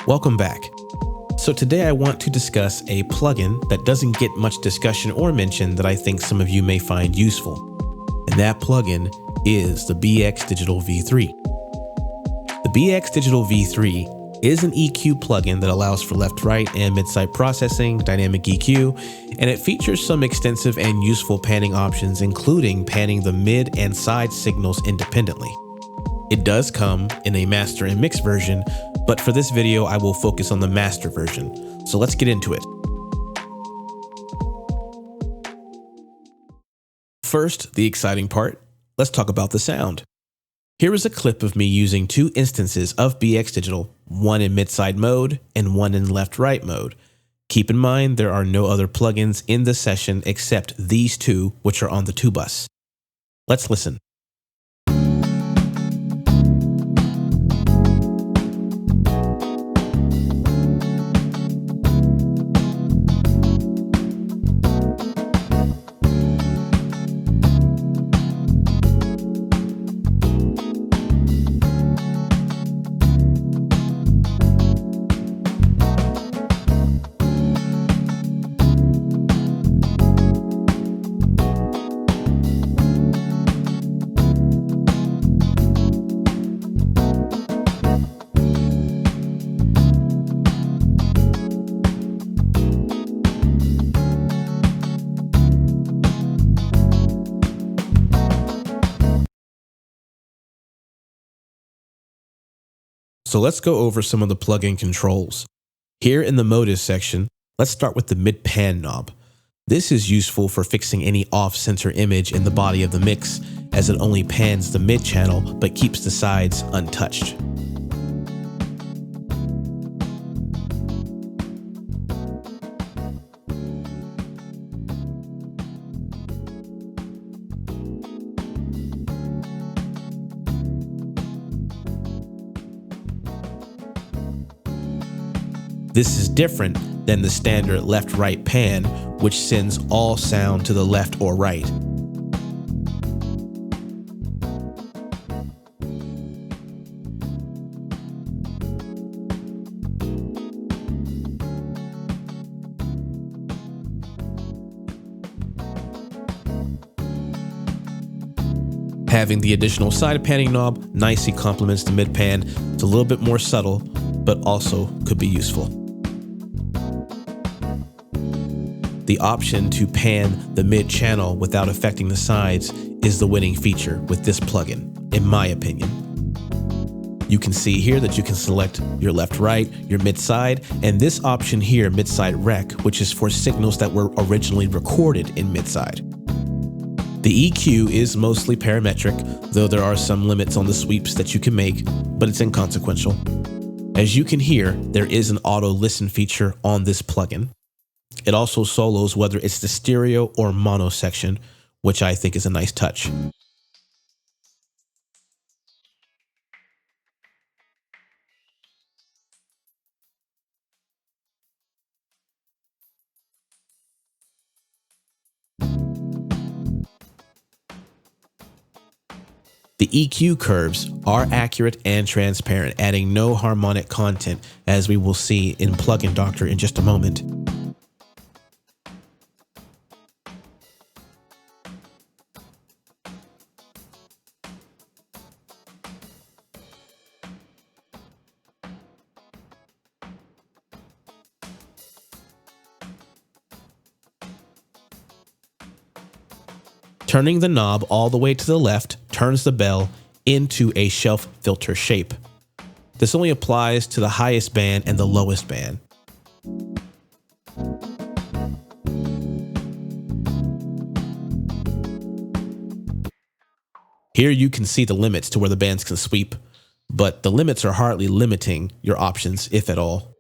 Welcome back. So today I want to discuss a plugin that doesn't get much discussion or mention that I think some of you may find useful. And that plugin is the BX Digital V3. The BX Digital V3 is an EQ plugin that allows for left, right, and mid-side processing, dynamic EQ, and it features some extensive and useful panning options, including panning the mid and side signals independently. It does come in a master and mix version, but for this video, I will focus on the master version. So let's get into it. First, the exciting part. Let's talk about the sound. Here is a clip of me using two instances of BX Digital, one in mid-side mode and one in left-right mode. Keep in mind there are no other plugins in the session except these two, which are on the 2-bus. Let's listen. So let's go over some of the plugin controls. Here in the modus section, let's start with the mid pan knob. This is useful for fixing any off-center image in the body of the mix, as it only pans the mid channel but keeps the sides untouched. This is different than the standard left-right pan, which sends all sound to the left or right. Having the additional side panning knob nicely complements the mid pan. It's a little bit more subtle, but also could be useful. The option to pan the mid channel without affecting the sides is the winning feature with this plugin, in my opinion. You can see here that you can select your left, right, your mid side, and this option here, mid side rec, which is for signals that were originally recorded in mid side. The EQ is mostly parametric, though there are some limits on the sweeps that you can make, but it's inconsequential. As you can hear, there is an auto listen feature on this plugin. It also solos whether it's the stereo or mono section, which I think is a nice touch. The EQ curves are accurate and transparent, adding no harmonic content, as we will see in Plugin Doctor in just a moment. Turning the knob all the way to the left turns the bell into a shelf filter shape. This only applies to the highest band and the lowest band. Here you can see the limits to where the bands can sweep, but the limits are hardly limiting your options, if at all.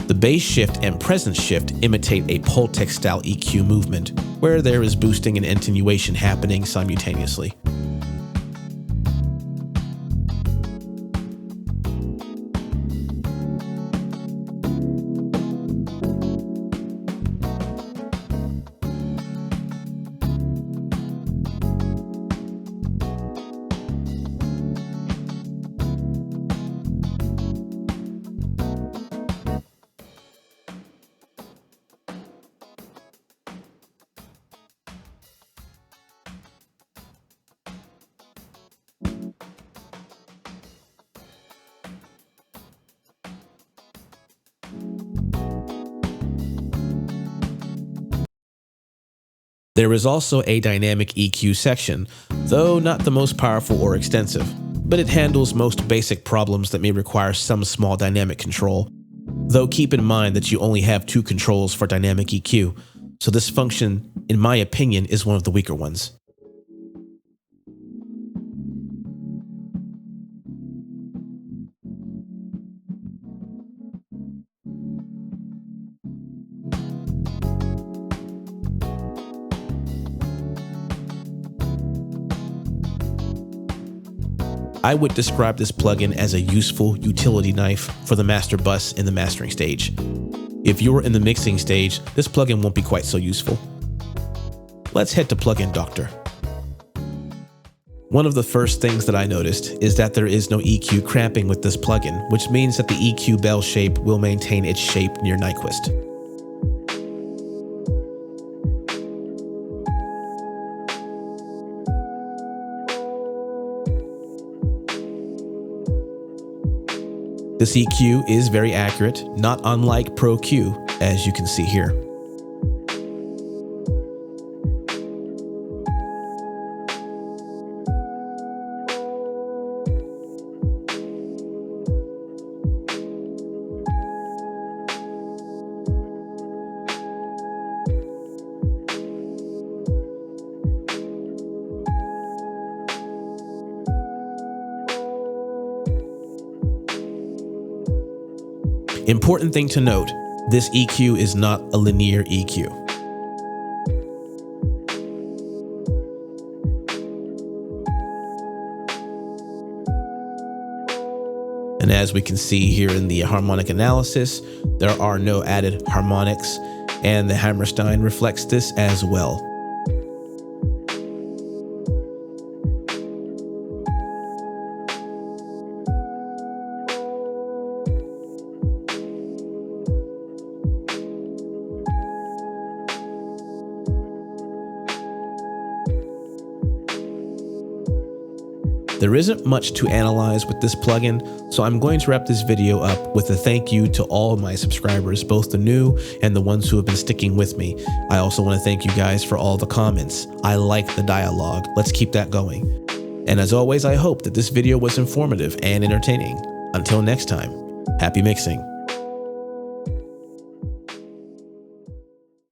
The bass shift and presence shift imitate a Pultec style EQ movement, where there is boosting and attenuation happening simultaneously. There is also a dynamic EQ section, though not the most powerful or extensive, but it handles most basic problems that may require some small dynamic control. Though keep in mind that you only have 2 controls for dynamic EQ, so this function, in my opinion, is one of the weaker ones. I would describe this plugin as a useful utility knife for the master bus in the mastering stage. If you're in the mixing stage, this plugin won't be quite so useful. Let's head to Plugin Doctor. One of the first things that I noticed is that there is no EQ cramping with this plugin, which means that the EQ bell shape will maintain its shape near Nyquist. This EQ is very accurate, not unlike Pro Q, as you can see here. Important thing to note, this EQ is not a linear EQ. And as we can see here in the harmonic analysis, there are no added harmonics, and the Hammerstein reflects this as well. There isn't much to analyze with this plugin, so I'm going to wrap this video up with a thank you to all of my subscribers, both the new and the ones who have been sticking with me. I also want to thank you guys for all the comments. I like the dialogue. Let's keep that going. And as always, I hope that this video was informative and entertaining. Until next time, happy mixing.